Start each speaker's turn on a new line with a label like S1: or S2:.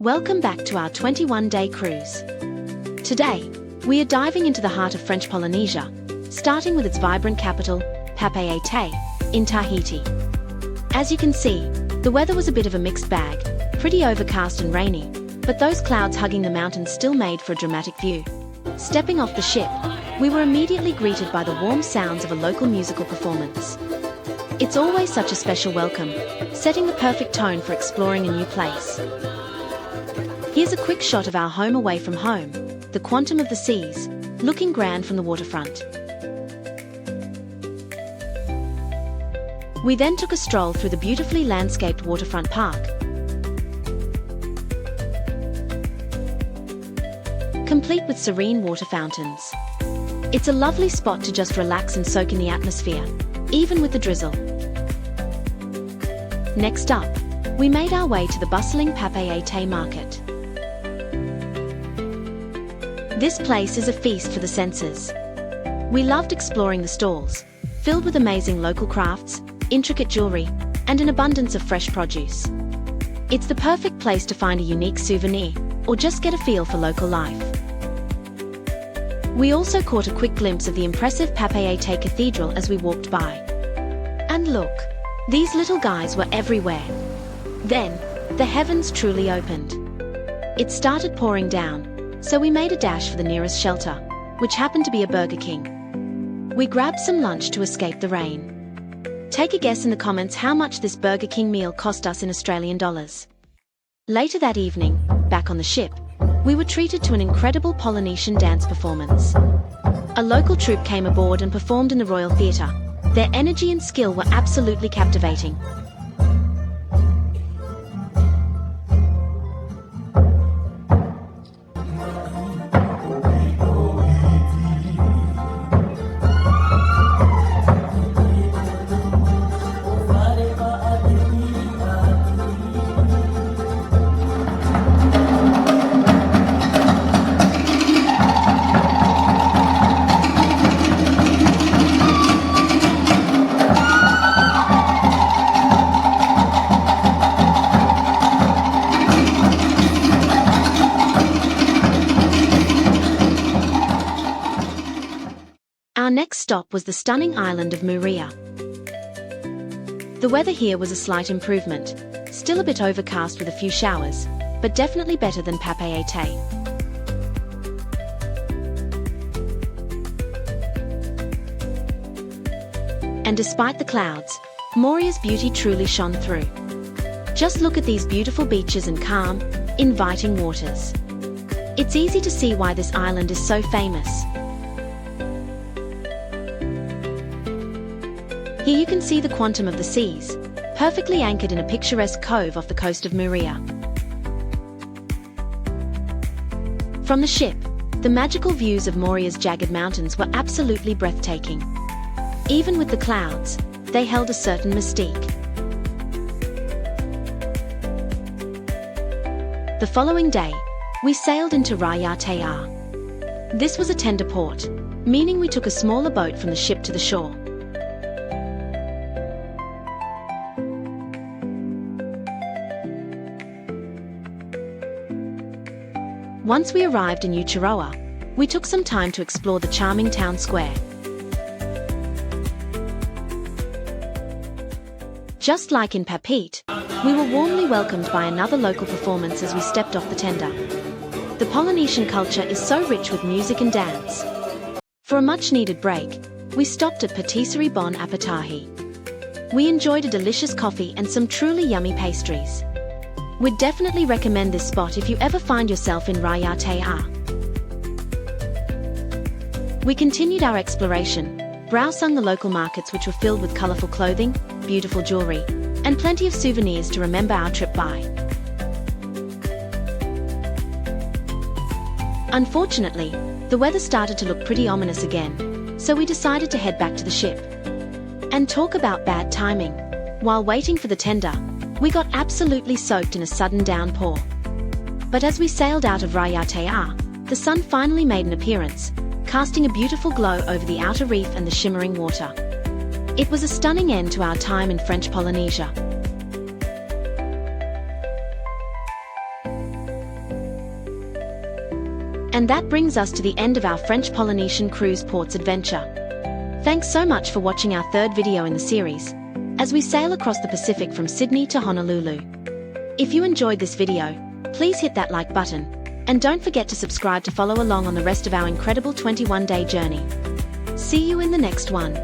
S1: Welcome back to our 21-day cruise. Today, we are diving into the heart of French Polynesia, starting with its vibrant capital, Papeete, in Tahiti. As you can see, the weather was a bit of a mixed bag, pretty overcast and rainy, but those clouds hugging the mountains still made for a dramatic view. Stepping off the ship, we were immediately greeted by the warm sounds of a local musical performance. It's always such a special welcome, setting the perfect tone for exploring a new place. Here's a quick shot of our home away from home, the Quantum of the Seas, looking grand from the waterfront. We then took a stroll through the beautifully landscaped waterfront park. Complete with serene water fountains. It's a lovely spot to just relax and soak in the atmosphere, even with the drizzle. Next up, we made our way to the bustling Papeete Market. This place is a feast for the senses. We loved exploring the stalls, filled with amazing local crafts, intricate jewelry, and an abundance of fresh produce. It's the perfect place to find a unique souvenir, or just get a feel for local life. We also caught a quick glimpse of the impressive Papeete Cathedral as we walked by. And look, these little guys were everywhere. Then, the heavens truly opened. It started pouring down, so we made a dash for the nearest shelter, which happened to be a Burger King. We grabbed some lunch to escape the rain. Take a guess in the comments how much this Burger King meal cost us in Australian dollars. Later that evening, back on the ship, we were treated to an incredible Polynesian dance performance. A local troupe came aboard and performed in the Royal Theatre. Their energy and skill were absolutely captivating. Our next stop was the stunning island of Moorea. The weather here was a slight improvement, still a bit overcast with a few showers, but definitely better than Papeete. And despite the clouds, Moorea's beauty truly shone through. Just look at these beautiful beaches and calm, inviting waters. It's easy to see why this island is so famous. Here you can see the Quantum of the Seas, perfectly anchored in a picturesque cove off the coast of Moorea. From the ship, the magical views of Moorea's Jagged mountains were absolutely breathtaking. Even with the clouds, they held a certain mystique. The following day, we sailed into Raiatea. This was a tender port, meaning we took a smaller boat from the ship to the shore. Once we arrived in Uturoa, we took some time to explore the charming town square. Just like in Papeete, we were warmly welcomed by another local performance as we stepped off the tender. The Polynesian culture is so rich with music and dance. For a much-needed break, we stopped at Pâtisserie Bon Appétit. We enjoyed a delicious coffee and some truly yummy pastries. We'd definitely recommend this spot if you ever find yourself in Raiatea. We continued our exploration, browsing the local markets which were filled with colourful clothing, beautiful jewellery, and plenty of souvenirs to remember our trip by. Unfortunately, the weather started to look pretty ominous again, so we decided to head back to the ship. And talk about bad timing. While waiting for the tender, we got absolutely soaked in a sudden downpour. But as we sailed out of Raiatea, the sun finally made an appearance, casting a beautiful glow over the outer reef and the shimmering water. It was a stunning end to our time in French Polynesia. And that brings us to the end of our French Polynesian cruise ports adventure. Thanks so much for watching our third video in the series, as we sail across the Pacific from Sydney to Honolulu. If you enjoyed this video, please hit that like button, and don't forget to subscribe to follow along on the rest of our incredible 21-day journey. See you in the next one.